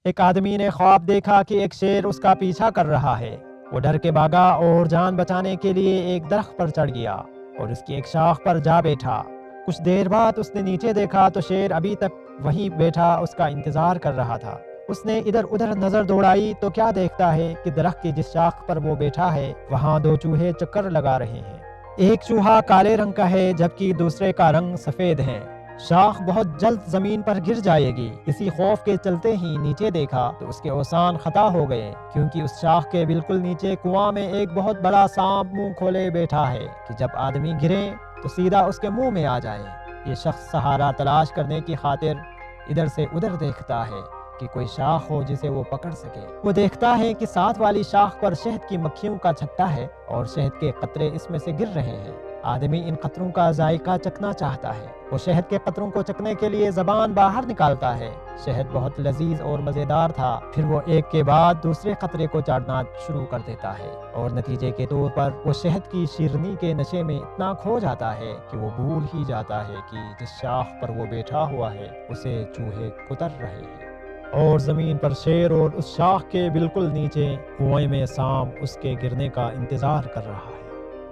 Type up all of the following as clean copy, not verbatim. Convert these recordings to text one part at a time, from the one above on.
ایک آدمی نے خواب دیکھا کہ ایک شیر اس کا پیچھا کر رہا ہے۔ وہ ڈر کے بھاگا اور جان بچانے کے لیے ایک درخت پر چڑھ گیا اور اس کی ایک شاخ پر جا بیٹھا۔ کچھ دیر بعد اس نے نیچے دیکھا تو شیر ابھی تک وہیں بیٹھا اس کا انتظار کر رہا تھا۔ اس نے ادھر ادھر نظر دوڑائی تو کیا دیکھتا ہے کہ درخت کی جس شاخ پر وہ بیٹھا ہے وہاں دو چوہے چکر لگا رہے ہیں۔ ایک چوہا کالے رنگ کا ہے جبکہ دوسرے کا رنگ سفید ہے۔ شاخ بہت جلد زمین پر گر جائے گی۔ اسی خوف کے چلتے ہی نیچے دیکھا تو اس کے اوزان خطا ہو گئے، کیونکہ اس شاخ کے بالکل نیچے کنواں میں ایک بہت بڑا سانپ منہ کھولے بیٹھا ہے کہ جب آدمی گرے تو سیدھا اس کے منہ میں آ جائے۔ یہ شخص سہارا تلاش کرنے کی خاطر ادھر سے ادھر دیکھتا ہے کہ کوئی شاخ ہو جسے وہ پکڑ سکے۔ وہ دیکھتا ہے کہ ساتھ والی شاخ پر شہد کی مکھیوں کا چھٹا ہے اور شہد کے قطرے اس میں سے گر رہے ہیں۔ آدمی ان قطروں کا ذائقہ چکھنا چاہتا ہے۔ وہ شہد کے قطروں کو چکھنے کے لیے زبان باہر نکالتا ہے۔ شہد بہت لذیذ اور مزیدار تھا۔ پھر وہ ایک کے بعد دوسرے قطرے کو چاٹنا شروع کر دیتا ہے اور نتیجے کے طور پر وہ شہد کی شیرنی کے نشے میں اتنا کھو جاتا ہے کہ وہ بھول ہی جاتا ہے کہ جس شاخ پر وہ بیٹھا ہوا ہے اسے چوہے کتر رہے ہیں، اور زمین پر شیر اور اس شاخ کے بالکل نیچے کنویں میں سانپ اس کے گرنے کا انتظار کر رہا ہے۔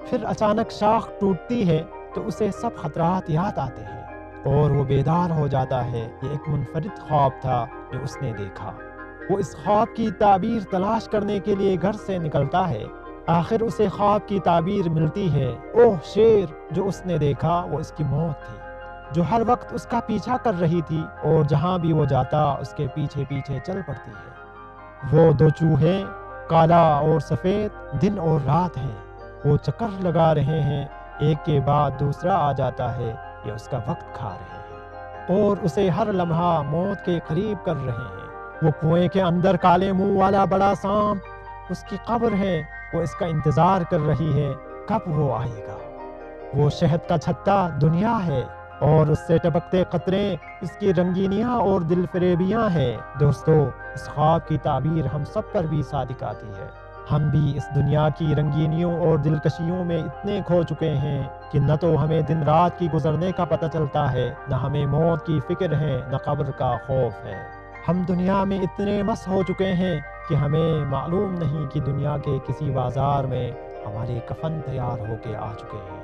پھر اچانک شاخ ٹوٹتی ہے تو اسے سب خطرات یاد آتے ہیں اور وہ بیدار ہو جاتا ہے۔ یہ ایک منفرد خواب تھا جو اس نے دیکھا۔ وہ اس خواب کی تعبیر تلاش کرنے کے لیے گھر سے نکلتا ہے۔ آخر اسے خواب کی تعبیر ملتی ہے۔ اوہ شیر جو اس نے دیکھا وہ اس کی موت تھی، جو ہر وقت اس کا پیچھا کر رہی تھی اور جہاں بھی وہ جاتا اس کے پیچھے پیچھے چل پڑتی ہے۔ وہ دو چوہے کالا اور سفید دن اور رات ہیں۔ وہ چکر لگا رہے ہیں، ایک کے بعد دوسرا آ جاتا ہے، یہ اس کا وقت کھا رہے ہیں اور اسے ہر لمحہ موت کے قریب کر رہے ہیں۔ وہ کنویں کے اندر کالے منہ والا بڑا سانپ اس کی قبر ہے، وہ اس کا انتظار کر رہی ہے کب وہ آئے گا۔ وہ شہد کا چھتا دنیا ہے اور اس سے ٹپکتے قطرے اس کی رنگینیاں اور دل فریبیاں ہیں۔ دوستو، اس خواب کی تعبیر ہم سب پر بھی صادق آتی ہے۔ ہم بھی اس دنیا کی رنگینیوں اور دلکشیوں میں اتنے کھو چکے ہیں کہ نہ تو ہمیں دن رات کی گزرنے کا پتہ چلتا ہے، نہ ہمیں موت کی فکر ہے، نہ قبر کا خوف ہے۔ ہم دنیا میں اتنے مست ہو چکے ہیں کہ ہمیں معلوم نہیں کہ دنیا کے کسی بازار میں ہمارے کفن تیار ہو کے آ چکے ہیں۔